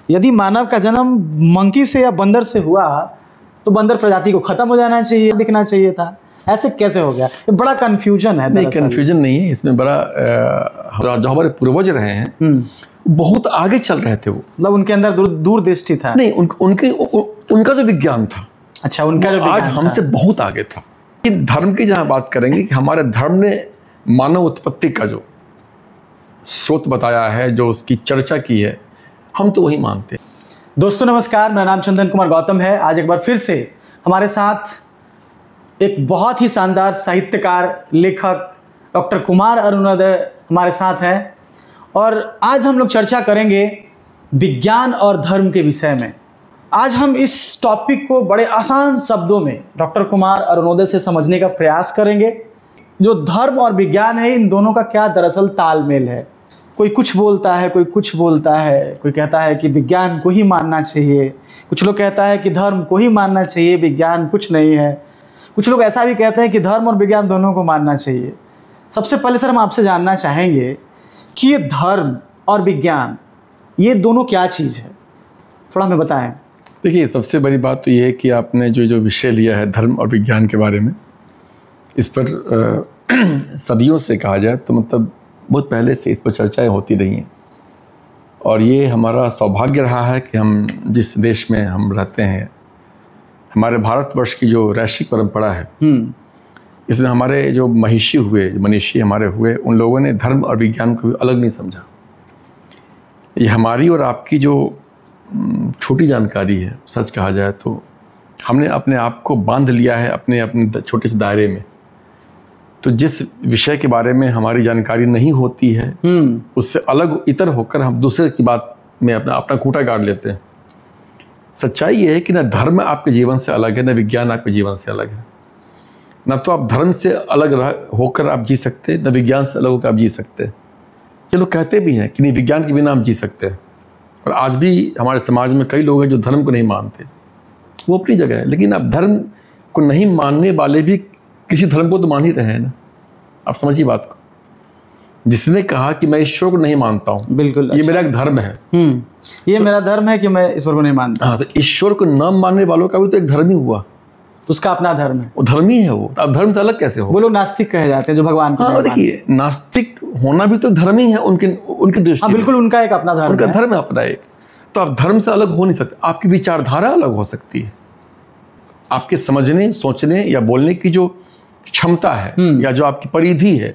यदि मानव का जन्म मंकी से या बंदर से हुआ तो बंदर प्रजाति को खत्म हो जाना चाहिए, दिखना चाहिए था। ऐसे कैसे हो गया? ये बड़ा कंफ्यूजन है। नहीं, कंफ्यूजन नहीं है इसमें। बड़ा जो हमारे पूर्वज रहे हैं बहुत आगे चल रहे थे। वो मतलब उनके अंदर दूरदृष्टि था। नहीं, उनका जो विज्ञान था, अच्छा, उनका जो आज हमसे बहुत आगे था। धर्म की जहाँ बात करेंगे कि हमारे धर्म ने मानव उत्पत्ति का जो स्रोत बताया है, जो उसकी चर्चा की है, हम तो वही मानते हैं। दोस्तों नमस्कार, मेरा नाम चंदन कुमार गौतम है। आज एक बार फिर से हमारे साथ एक बहुत ही शानदार साहित्यकार, लेखक डॉक्टर कुमार अरुणोदय हमारे साथ हैं और आज हम लोग चर्चा करेंगे विज्ञान और धर्म के विषय में। आज हम इस टॉपिक को बड़े आसान शब्दों में डॉक्टर कुमार अरुणोदय से समझने का प्रयास करेंगे। जो धर्म और विज्ञान है, इन दोनों का क्या दरअसल तालमेल है। कोई कुछ बोलता है, कोई कुछ बोलता है। कोई कहता है कि विज्ञान को ही मानना चाहिए, कुछ लोग कहता है कि धर्म को ही मानना चाहिए, विज्ञान कुछ नहीं है। कुछ लोग ऐसा भी कहते हैं कि धर्म और विज्ञान दोनों को मानना चाहिए। सबसे पहले सर, हम आपसे जानना चाहेंगे कि ये धर्म और विज्ञान, ये दोनों क्या चीज़ है, थोड़ा हमें बताएं। देखिए, सबसे बड़ी बात तो ये है कि आपने जो विषय लिया है धर्म और विज्ञान के बारे में, इस पर सदियों से कहा जाए तो मतलब बहुत पहले से इस पर चर्चाएं होती रही हैं। और ये हमारा सौभाग्य रहा है कि हम जिस देश में हम रहते हैं, हमारे भारतवर्ष की जो रैशिक परंपरा है, इसमें हमारे जो मनीषी हमारे हुए, उन लोगों ने धर्म और विज्ञान को भी अलग नहीं समझा। ये हमारी और आपकी जो छोटी जानकारी है, सच कहा जाए तो हमने अपने आप को बांध लिया है अपने छोटे से दायरे में। तो जिस विषय के बारे में हमारी जानकारी नहीं होती है, उससे अलग इतर होकर हम दूसरे की बात में अपना खूंटा गाड़ लेते हैं। सच्चाई ये है कि ना धर्म आपके जीवन से अलग है, ना विज्ञान आपके जीवन से अलग है। ना तो आप धर्म से अलग होकर आप जी सकते, ना विज्ञान से अलग होकर आप जी सकते। ये लोग कहते भी हैं कि नहीं, विज्ञान के बिना हम जी सकते हैं। और आज भी हमारे समाज में कई लोग हैं जो धर्म को नहीं मानते। वो अपनी जगह है, लेकिन अब धर्म को नहीं मानने वाले भी किसी धर्म को तो मान ही रहे हैं ना। आप समझिए बात को। जिसने कहा कि मैं ईश्वर को नहीं मानता हूँ, बिल्कुल, ये मेरा एक धर्म है, ये मेरा धर्म है कि मैं ईश्वर को नहीं मानता। हाँ, तो ईश्वर को न मानने वालों का भी तो एक धर्म ही हुआ। उसका अपना धर्म है, वो धर्म ही है। वो अब धर्म से अलग कैसे हो? वो लोग नास्तिक कहे जाते हैं जो भगवान को। हाँ, देखिए, नास्तिक होना भी तो धर्म ही है उनकी दृष्टि। हाँ, बिल्कुल, उनका एक अपना धर्म, उनका धर्म है अपना एक। तो आप धर्म से अलग हो नहीं सकते। आपकी विचारधारा अलग हो सकती है, आपके समझने, सोचने या बोलने की जो क्षमता है या जो आपकी परिधि है,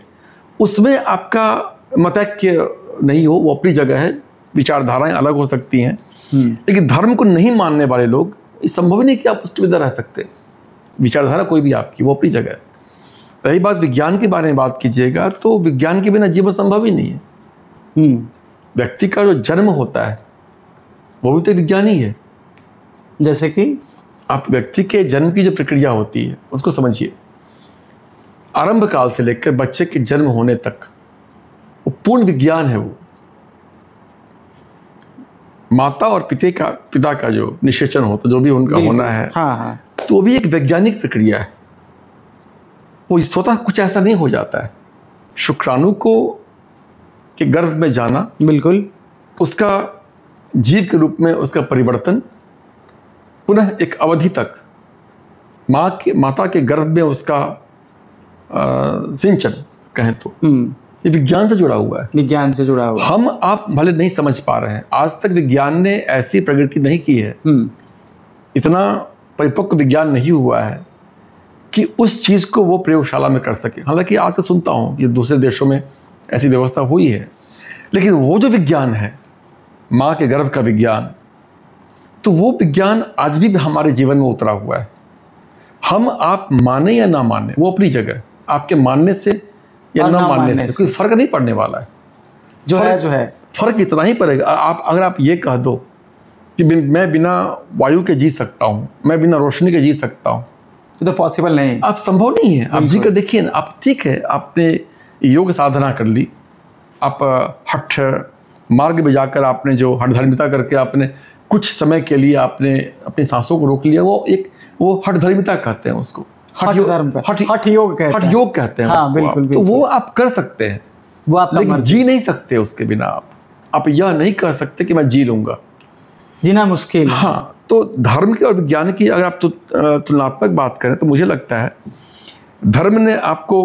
उसमें आपका मतैक्य नहीं हो, वो अपनी जगह है। विचारधाराएं अलग हो सकती हैं, लेकिन धर्म को नहीं मानने वाले लोग, इस संभव ही नहीं कि आप उसके बिना रह सकते। विचारधारा कोई भी आपकी, वो अपनी जगह है। रही बात विज्ञान के बारे में बात कीजिएगा, तो विज्ञान के बिना जीवन संभव ही नहीं है। व्यक्ति का जो जन्म होता है वो भी तो विज्ञान ही है। जैसे कि आप व्यक्ति के जन्म की जो प्रक्रिया होती है उसको समझिए। आरंभ काल से लेकर बच्चे के जन्म होने तक वो पूर्ण विज्ञान है। वो माता और पिता का जो निषेचन होता, जो भी उनका होना है, हाँ, तो वो भी एक वैज्ञानिक प्रक्रिया है। वो स्वतः कुछ ऐसा नहीं हो जाता है। शुक्राणु को के गर्भ में जाना, बिल्कुल, उसका जीव के रूप में उसका परिवर्तन, पुनः एक अवधि तक माता के गर्भ में उसका सिंचन कहें तो, ये विज्ञान से जुड़ा हुआ है। विज्ञान से जुड़ा हुआ। हम आप भले नहीं समझ पा रहे हैं, आज तक विज्ञान ने ऐसी प्रगति नहीं की है, इतना परिपक्व विज्ञान नहीं हुआ है कि उस चीज़ को वो प्रयोगशाला में कर सके। हालांकि आज से सुनता हूँ कि दूसरे देशों में ऐसी व्यवस्था हुई है, लेकिन वो जो विज्ञान है, माँ के गर्भ का विज्ञान, तो वो विज्ञान आज भी हमारे जीवन में उतरा हुआ है। हम आप माने या ना माने, वो अपनी जगह। आपके मानने से या ना मानने से कोई फर्क नहीं पड़ने वाला है। जो है फर्क इतना ही पड़ेगा। अगर आप ये कह दो कि मैं बिना वायु के जी सकता हूँ, मैं बिना रोशनी के जी सकता हूँ, तो पॉसिबल नहीं, आप संभव नहीं है। आप जी कर देखिए ना। आप ठीक है, आपने योग साधना कर ली, आप हठ मार्ग में जाकर आपने जो हठधर्मिता करके आपने कुछ समय के लिए आपने अपनी सांसों को रोक लिया, वो हठधर्मिता कहते हैं उसको। हठ योग कहते हैं। हाँ, बिल्कुल। तो वो आप कर सकते हैं, वो आप लेकिन जी नहीं सकते उसके बिना। आप यह नहीं कह सकते कि मैं जी लूंगा। जीना मुश्किल है। हाँ, तो धर्म की और विज्ञान की अगर आप तुलनात्मक बात करें तो मुझे लगता है धर्म ने आपको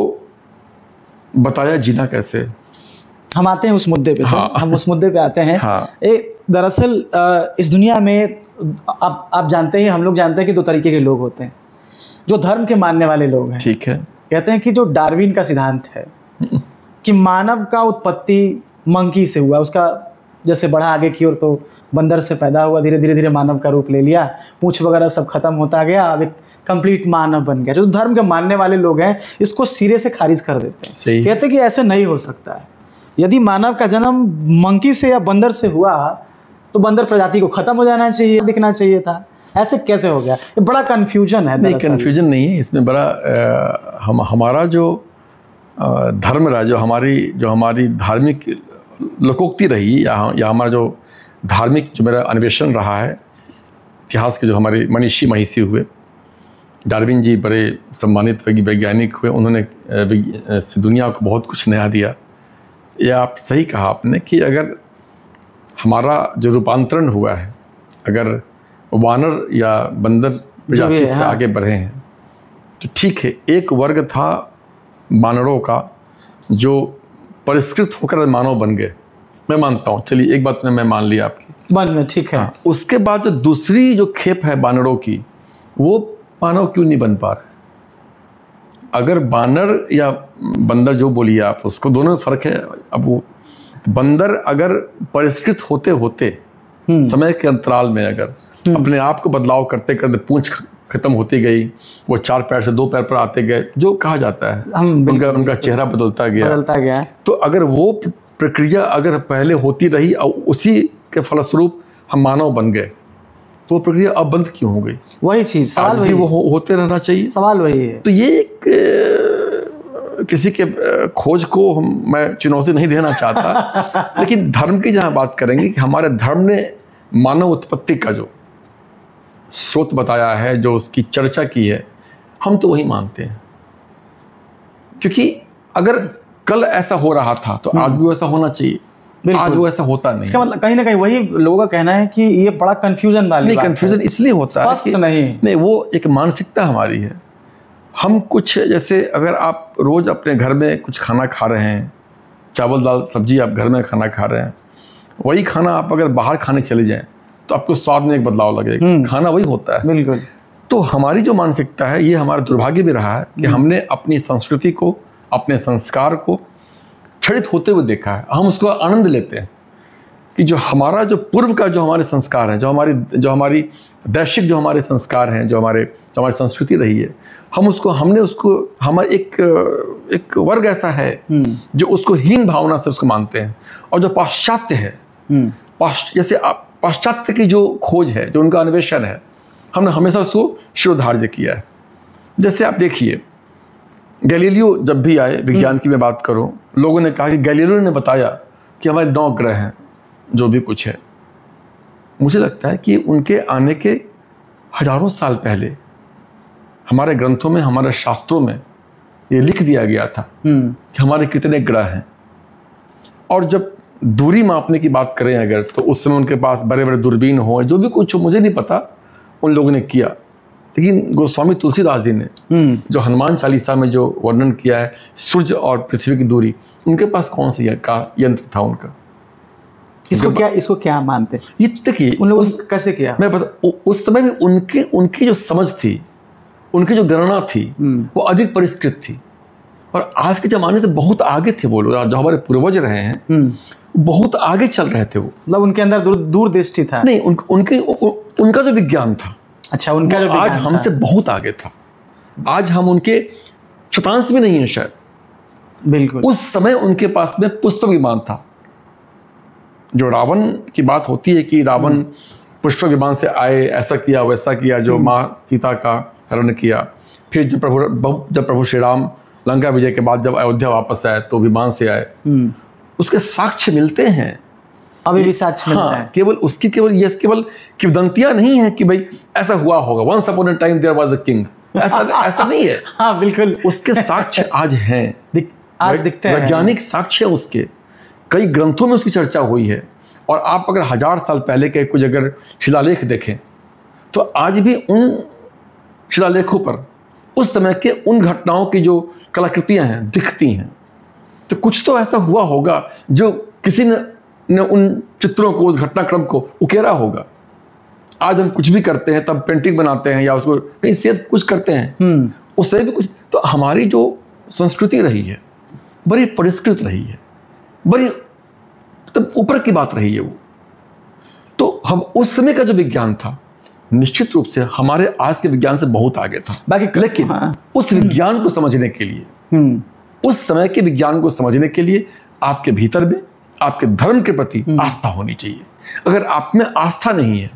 बताया जीना कैसे। हम आते हैं उस मुद्दे पे। हाँ। हम उस मुद्दे पे आते हैं। हाँ। दरअसल इस दुनिया में आप जानते ही, हम लोग जानते हैं कि दो तरीके के लोग होते हैं। जो धर्म के मानने वाले लोग हैं, ठीक है, कहते हैं कि जो डार्विन का सिद्धांत है कि मानव का उत्पत्ति मंकी से हुआ, उसका जैसे बढ़ा आगे की ओर तो बंदर से पैदा हुआ, धीरे धीरे धीरे मानव का रूप ले लिया, पूंछ वगैरह सब खत्म होता गया, अब एक कंप्लीट मानव बन गया। जो धर्म के मानने वाले लोग हैं इसको सिरे से खारिज कर देते हैं। सही। कहते हैं कि ऐसे नहीं हो सकता है। यदि मानव का जन्म मंकी से या बंदर से हुआ तो बंदर प्रजाति को खत्म हो जाना चाहिए, दिखना चाहिए था। ऐसे कैसे हो गया? ये बड़ा कन्फ्यूजन है। नहीं, कन्फ्यूजन नहीं है इसमें। बड़ा हमारा जो धर्म रहा, जो हमारी धार्मिक लोकोक्ति रही, या हमारा जो धार्मिक जो मेरा अन्वेषण रहा है, इतिहास के जो हमारे मनीषी महिषी हुए, डार्विन जी बड़े सम्मानित वैज्ञानिक हुए, उन्होंने दुनिया को बहुत कुछ नया दिया। या आप सही कहा आपने कि अगर हमारा जो रूपांतरण हुआ है, अगर वानर या बंदर प्रजाति से आगे बढ़े हैं तो ठीक है। एक वर्ग था वानरों का जो परिष्कृत होकर मानव बन गए, मैं मानता हूँ। चलिए, एक बात मैं मान लिया आपकी बन में, ठीक है। उसके बाद जो दूसरी जो खेप है वानरों की, वो मानव क्यों नहीं बन पा रहे? अगर वानर या बंदर जो बोलिए आप, उसको दोनों में फर्क है। अब वो बंदर अगर परिष्कृत होते होते समय के अंतराल में अगर अपने आप को बदलाव करते करते पूंछ खत्म होती गई, वो 4 पैर से 2 पैर पर आते गए, जो कहा जाता है, उनका चेहरा बदलता गया। तो अगर वो प्रक्रिया अगर पहले होती रही और उसी के फलस्वरूप हम मानव बन गए, तो वो प्रक्रिया अब बंद क्यों हो गई? वही चीज, सवाल वही, वो होते रहना चाहिए। सवाल वही है। तो ये किसी के खोज को मैं चुनौती नहीं देना चाहता लेकिन धर्म की जहाँ बात करेंगे कि हमारे धर्म ने मानव उत्पत्ति का जो स्रोत बताया है, जो उसकी चर्चा की है, हम तो वही मानते हैं। क्योंकि अगर कल ऐसा हो रहा था तो आज भी वैसा होना चाहिए, आज वो ऐसा होता नहीं। इसका मतलब कहीं ना कहीं वही लोगों का कहना है कि ये बड़ा कंफ्यूजन वाली नहीं, कंफ्यूजन इसलिए होता है कि नहीं, वो एक मानसिकता हमारी है। हम कुछ, जैसे अगर आप रोज़ अपने घर में कुछ खाना खा रहे हैं, चावल दाल सब्जी आप घर में खाना खा रहे हैं, वही खाना आप अगर बाहर खाने चले जाएं तो आपको स्वाद में एक बदलाव लगेगा। खाना वही होता है। बिल्कुल। तो हमारी जो मानसिकता है, ये हमारा दुर्भाग्य भी रहा है कि हमने अपनी संस्कृति को, अपने संस्कार को क्षरित होते हुए देखा है। हम उसको आनंद लेते हैं कि जो हमारा जो पूर्व का जो हमारे संस्कार हैं, जो हमारी दैशिक जो हमारे संस्कार हैं, जो हमारी संस्कृति रही है, हमने उसको हमारा एक वर्ग ऐसा है जो उसको हीन भावना से उसको मानते हैं। और जो पाश्चात्य है, जैसे पाश्चात्य की जो खोज है, जो उनका अन्वेषण है, हमने हमेशा उसको शिरोधार्य किया है। जैसे आप देखिए, गैलीलियो जब भी आए, विज्ञान की मैं बात करूं, लोगों ने कहा कि गैलीलियो ने बताया कि हमारे 9 ग्रह हैं, जो भी कुछ है। मुझे लगता है कि उनके आने के हजारों साल पहले हमारे ग्रंथों में, हमारे शास्त्रों में ये लिख दिया गया था कि हमारे कितने ग्रह हैं। और जब दूरी मापने की बात करें अगर, तो उस समय उनके पास बड़े बड़े दूरबीन हो, जो भी कुछ हो, मुझे नहीं पता, उन लोगों ने किया। लेकिन गोस्वामी तुलसीदास जी ने जो हनुमान चालीसा में जो वर्णन किया है सूर्य और पृथ्वी की दूरी, उनके पास कौन सा यंत्र था उनका? इसको क्या मानते? ये देखिए, उन लोगों ने कैसे किया? मैं बता, उस समय भी उनकी जो समझ थी, उनकी जो गणना थी, वो अधिक परिष्कृत थी। और आज के ज़माने से बहुत आगे थे वो लोग, जो हमारे पूर्वज रहे हैं, बहुत आगे चल रहे थे वो। मतलब उनके अंदर दूरदृष्टि था। नहीं, उनका जो विज्ञान था, अच्छा, उनका जो आज हमसे बहुत आगे था। आज हम उनके शतांश भी नहीं है शायद। बिल्कुल। उस समय उनके पास में पुष्प विमान था। जो रावण की बात होती है कि रावण पुष्प विमान से आए, ऐसा किया वैसा किया, जो माँ सीता का हरण किया। फिर जब प्रभु श्री राम लंका विजय के बाद जब अयोध्या वापस आए तो विमान से आए, उसके साक्ष्य मिलते हैं, अभी भी साक्ष्य मिलता है। केवल किंवदंतियां नहीं है कि भाई ऐसा हुआ होगा, once upon a time there was a king, ऐसा नहीं है। हाँ, बिल्कुल। उसके साक्ष्य आज हैं, आज दिखते हैं, वैज्ञानिक साक्ष्य उसके, कई ग्रंथों में उसकी चर्चा हुई है। और आप अगर 1000 साल पहले के कुछ अगर शिलालेख देखें तो आज भी उन शिलालेखों पर उस समय के उन घटनाओं की जो कलाकृतियां हैं दिखती हैं। तो कुछ तो ऐसा हुआ होगा जो किसी ने उन चित्रों को, उस घटनाक्रम को उकेरा होगा। आज हम कुछ भी करते हैं, तब पेंटिंग बनाते हैं या उसको कहीं से कुछ करते हैं, उससे भी कुछ। तो हमारी जो संस्कृति रही है बड़ी परिष्कृत रही है, बड़ी तब ऊपर की बात रही है वो। तो हम उस समय का जो विज्ञान था निश्चित रूप से हमारे आज के विज्ञान से बहुत आगे था। बाकी लेकिन उस विज्ञान को समझने के लिए, उस समय के विज्ञान को समझने के लिए आपके भीतर में आपके धर्म के प्रति आस्था होनी चाहिए। अगर आप में आस्था नहीं है,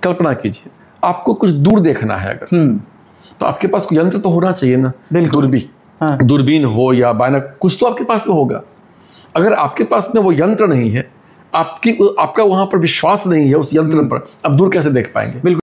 कल्पना कीजिए आपको कुछ दूर देखना है अगर, तो आपके पास कोई यंत्र तो होना चाहिए ना, दूरबीन हो या बायनोकुलर, कुछ तो आपके पास में होगा। अगर आपके पास में वो यंत्र नहीं है, आपका वहां पर विश्वास नहीं है उस यंत्र पर, आप दूर कैसे देख पाएंगे? बिल्कुल।